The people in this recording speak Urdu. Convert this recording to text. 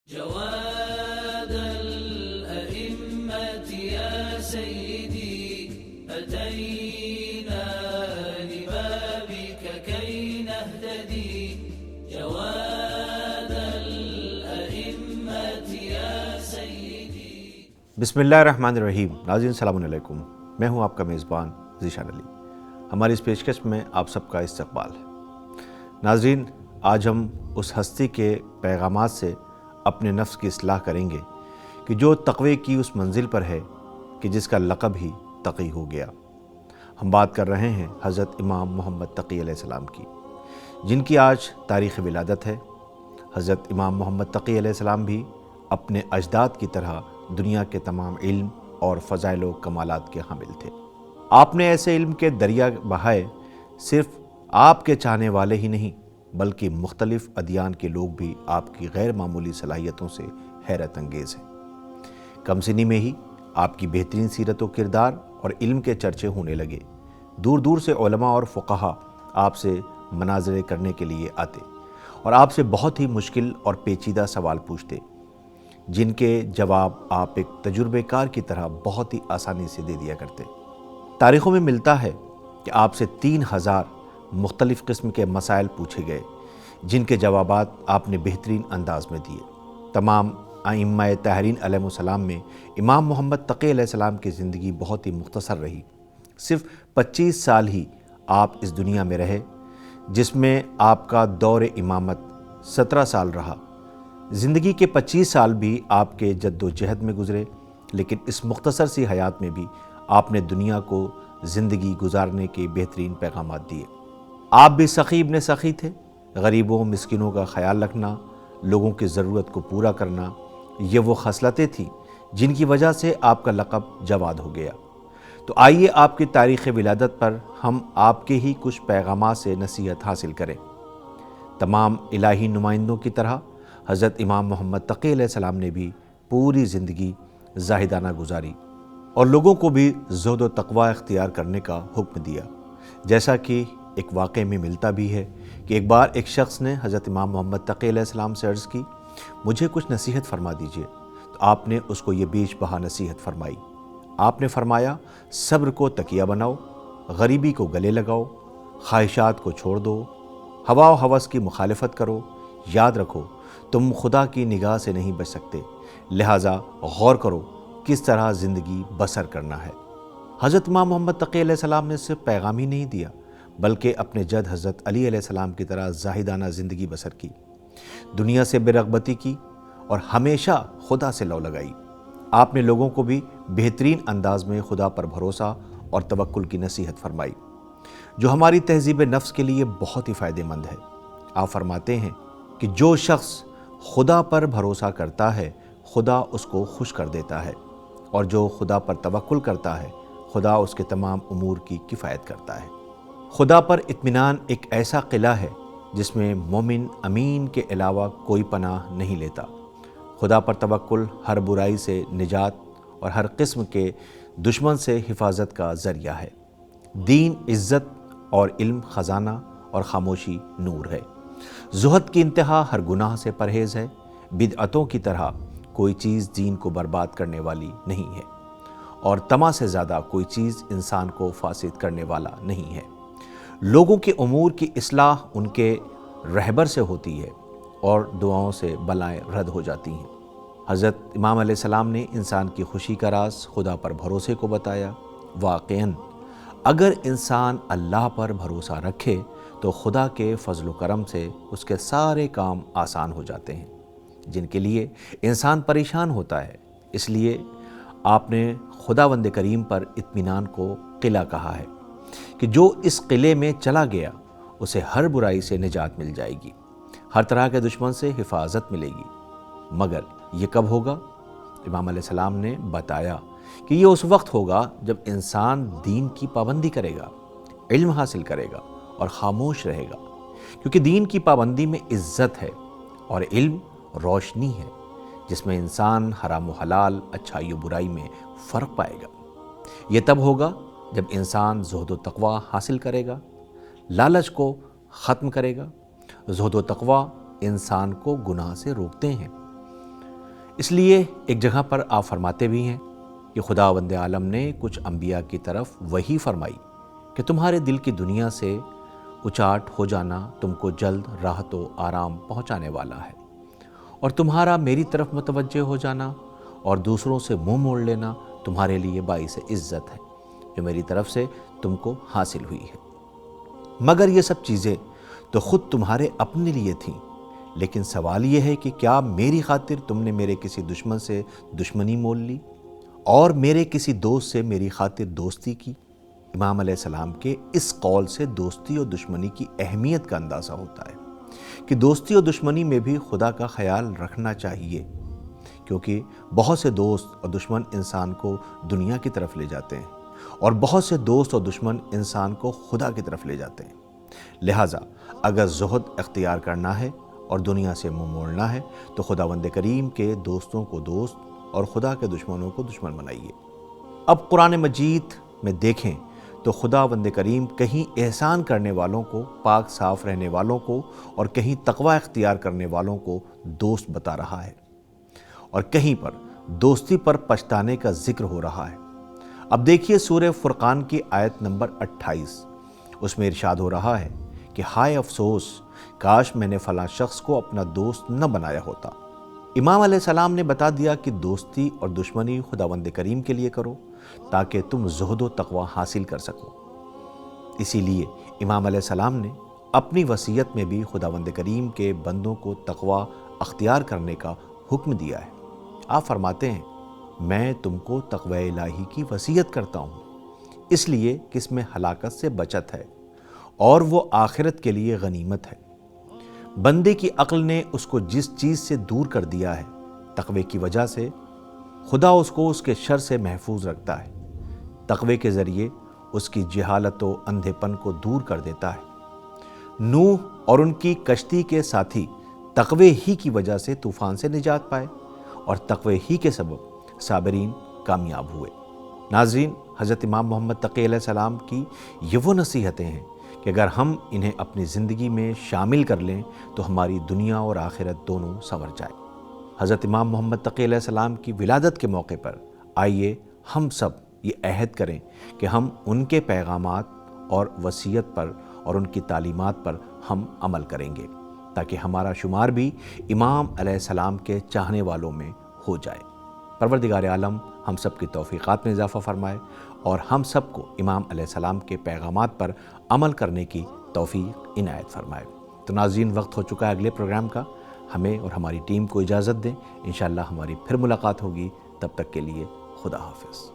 جواد الأئمة يا سيدي أتينا لبابك كي نهتدي جواد الأئمة يا سيدي. بسم اللہ الرحمن الرحیم. ناظرین السلام علیکم، میں ہوں آپ کا میزبان ذیشان علی. ہماری اس پیشکش میں آپ سب کا استقبال ہے. ناظرین، آج ہم اس ہستی کے پیغامات سے اپنے نفس کی اصلاح کریں گے کہ جو تقوی کی اس منزل پر ہے کہ جس کا لقب ہی تقی ہو گیا. ہم بات کر رہے ہیں حضرت امام محمد تقی علیہ السلام کی، جن کی آج تاریخ ولادت ہے. حضرت امام محمد تقی علیہ السلام بھی اپنے اجداد کی طرح دنیا کے تمام علم اور فضائل و کمالات کے حامل تھے. آپ نے ایسے علم کے دریا بہائے، صرف آپ کے چاہنے والے ہی نہیں بلکہ مختلف ادیان کے لوگ بھی آپ کی غیر معمولی صلاحیتوں سے حیرت انگیز ہیں. کم سنی میں ہی آپ کی بہترین سیرت و کردار اور علم کے چرچے ہونے لگے. دور دور سے علماء اور فقہا آپ سے مناظرے کرنے کے لیے آتے اور آپ سے بہت ہی مشکل اور پیچیدہ سوال پوچھتے، جن کے جواب آپ ایک تجربے کار کی طرح بہت ہی آسانی سے دے دیا کرتے. تاریخوں میں ملتا ہے کہ آپ سے 3000 مختلف قسم کے مسائل پوچھے گئے، جن کے جوابات آپ نے بہترین انداز میں دیے. تمام ائمہ طاہرین علیہ السلام میں امام محمد تقی علیہ السلام کی زندگی بہت ہی مختصر رہی. صرف 25 سال ہی آپ اس دنیا میں رہے، جس میں آپ کا دور امامت 17 سال رہا. زندگی کے 25 سال بھی آپ کے جد و جہد میں گزرے، لیکن اس مختصر سی حیات میں بھی آپ نے دنیا کو زندگی گزارنے کے بہترین پیغامات دیے. آپ بھی سخی ابن سخی تھے. غریبوں مسکینوں کا خیال رکھنا، لوگوں کی ضرورت کو پورا کرنا، یہ وہ خصلتیں تھیں جن کی وجہ سے آپ کا لقب جواد ہو گیا. تو آئیے آپ کی تاریخ ولادت پر ہم آپ کے ہی کچھ پیغامات سے نصیحت حاصل کریں. تمام الہی نمائندوں کی طرح حضرت امام محمد تقی علیہ السلام نے بھی پوری زندگی زاہدانہ گزاری اور لوگوں کو بھی زہد و تقوی اختیار کرنے کا حکم دیا. جیسا کہ ایک واقعے میں ملتا بھی ہے کہ ایک بار ایک شخص نے حضرت امام محمد تقی علیہ السلام سے عرض کی، مجھے کچھ نصیحت فرما دیجئے. تو آپ نے اس کو یہ بیش بہا نصیحت فرمائی. آپ نے فرمایا، صبر کو تکیہ بناؤ، غریبی کو گلے لگاؤ، خواہشات کو چھوڑ دو، ہوا و ہوس کی مخالفت کرو. یاد رکھو تم خدا کی نگاہ سے نہیں بچ سکتے، لہٰذا غور کرو کس طرح زندگی بسر کرنا ہے. حضرت امام محمد تقی علیہ السلام نے صرف پیغام ہی نہیں دیا بلکہ اپنے جد حضرت علی علیہ السلام کی طرح زاہدانہ زندگی بسر کی، دنیا سے بے رغبتی کی اور ہمیشہ خدا سے لو لگائی. آپ نے لوگوں کو بھی بہترین انداز میں خدا پر بھروسہ اور توکل کی نصیحت فرمائی، جو ہماری تہذیب نفس کے لیے بہت ہی فائدہ مند ہے. آپ فرماتے ہیں کہ جو شخص خدا پر بھروسہ کرتا ہے خدا اس کو خوش کر دیتا ہے، اور جو خدا پر توکل کرتا ہے خدا اس کے تمام امور کی کفایت کرتا ہے. خدا پر اطمینان ایک ایسا قلعہ ہے جس میں مومن امین کے علاوہ کوئی پناہ نہیں لیتا. خدا پر توکل ہر برائی سے نجات اور ہر قسم کے دشمن سے حفاظت کا ذریعہ ہے. دین عزت اور علم خزانہ اور خاموشی نور ہے. زہد کی انتہا ہر گناہ سے پرہیز ہے. بدعتوں کی طرح کوئی چیز دین کو برباد کرنے والی نہیں ہے، اور طمع سے زیادہ کوئی چیز انسان کو فاسد کرنے والا نہیں ہے. لوگوں کے امور کی اصلاح ان کے رہبر سے ہوتی ہے اور دعاؤں سے بلائیں رد ہو جاتی ہیں. حضرت امام علیہ السلام نے انسان کی خوشی کا راز خدا پر بھروسے کو بتایا. واقعاً اگر انسان اللہ پر بھروسہ رکھے تو خدا کے فضل و کرم سے اس کے سارے کام آسان ہو جاتے ہیں جن کے لیے انسان پریشان ہوتا ہے. اس لیے آپ نے خداوند کریم پر اطمینان کو قلعہ کہا ہے کہ جو اس قلعے میں چلا گیا اسے ہر برائی سے نجات مل جائے گی، ہر طرح کے دشمن سے حفاظت ملے گی. مگر یہ کب ہوگا؟ امام علیہ السلام نے بتایا کہ یہ اس وقت ہوگا جب انسان دین کی پابندی کرے گا، علم حاصل کرے گا اور خاموش رہے گا، کیونکہ دین کی پابندی میں عزت ہے اور علم روشنی ہے جس میں انسان حرام و حلال، اچھائی و برائی میں فرق پائے گا. یہ تب ہوگا جب انسان زہد و تقوی حاصل کرے گا، لالچ کو ختم کرے گا. زہد و تقوی انسان کو گناہ سے روکتے ہیں. اس لیے ایک جگہ پر آپ فرماتے بھی ہیں کہ خداوند عالم نے کچھ انبیاء کی طرف وحی فرمائی کہ تمہارے دل کی دنیا سے اچاٹ ہو جانا تم کو جلد راحت و آرام پہنچانے والا ہے، اور تمہارا میری طرف متوجہ ہو جانا اور دوسروں سے منہ موڑ لینا تمہارے لیے باعث عزت ہے جو میری طرف سے تم کو حاصل ہوئی ہے۔ مگر یہ سب چیزیں تو خود تمہارے اپنے لیے تھیں، لیکن سوال یہ ہے کہ کیا میری خاطر تم نے میرے کسی دشمن سے دشمنی مول لی اور میرے کسی دوست سے میری خاطر دوستی کی؟ امام علیہ السلام کے اس قول سے دوستی اور دشمنی کی اہمیت کا اندازہ ہوتا ہے کہ دوستی اور دشمنی میں بھی خدا کا خیال رکھنا چاہیے، کیونکہ بہت سے دوست اور دشمن انسان کو دنیا کی طرف لے جاتے ہیں اور بہت سے دوست اور دشمن انسان کو خدا کی طرف لے جاتے ہیں۔ لہٰذا اگر زہد اختیار کرنا ہے اور دنیا سے منہ موڑنا ہے تو خداوند کریم کے دوستوں کو دوست اور خدا کے دشمنوں کو دشمن بنائیے۔ اب قرآن مجید میں دیکھیں تو خداوند کریم کہیں احسان کرنے والوں کو، پاک صاف رہنے والوں کو، اور کہیں تقوی اختیار کرنے والوں کو دوست بتا رہا ہے، اور کہیں پر دوستی پر پچھتانے کا ذکر ہو رہا ہے۔ اب دیکھیے سورہ فرقان کی آیت نمبر 28، اس میں ارشاد ہو رہا ہے کہ ہائے افسوس، کاش میں نے فلاں شخص کو اپنا دوست نہ بنایا ہوتا۔ امام علیہ السلام نے بتا دیا کہ دوستی اور دشمنی خداوند کریم کے لیے کرو تاکہ تم زہد و تقوی حاصل کر سکو۔ اسی لیے امام علیہ السلام نے اپنی وصیت میں بھی خداوند کریم کے بندوں کو تقوی اختیار کرنے کا حکم دیا ہے۔ آپ فرماتے ہیں میں تم کو تقوی الہی کی وصیت کرتا ہوں، اس لیے کہ اس میں ہلاکت سے بچت ہے اور وہ آخرت کے لیے غنیمت ہے۔ بندے کی عقل نے اس کو جس چیز سے دور کر دیا ہے، تقوی کی وجہ سے خدا اس کو اس کے شر سے محفوظ رکھتا ہے۔ تقوی کے ذریعے اس کی جہالت و اندھے پن کو دور کر دیتا ہے۔ نوح اور ان کی کشتی کے ساتھی تقوی ہی کی وجہ سے طوفان سے نجات پائے اور تقوی ہی کے سبب صابرین کامیاب ہوئے۔ ناظرین، حضرت امام محمد تقی علیہ السلام کی یہ وہ نصیحتیں ہیں کہ اگر ہم انہیں اپنی زندگی میں شامل کر لیں تو ہماری دنیا اور آخرت دونوں سنور جائے۔ حضرت امام محمد تقی علیہ السلام کی ولادت کے موقع پر آئیے ہم سب یہ عہد کریں کہ ہم ان کے پیغامات اور وصیت پر اور ان کی تعلیمات پر ہم عمل کریں گے تاکہ ہمارا شمار بھی امام علیہ السلام کے چاہنے والوں میں ہو جائے۔ پروردگار عالم ہم سب کی توفیقات میں اضافہ فرمائے اور ہم سب کو امام علیہ السلام کے پیغامات پر عمل کرنے کی توفیق عنایت فرمائے۔ تو ناظرین، وقت ہو چکا ہے اگلے پروگرام کا، ہمیں اور ہماری ٹیم کو اجازت دیں، انشاءاللہ ہماری پھر ملاقات ہوگی، تب تک کے لیے خدا حافظ۔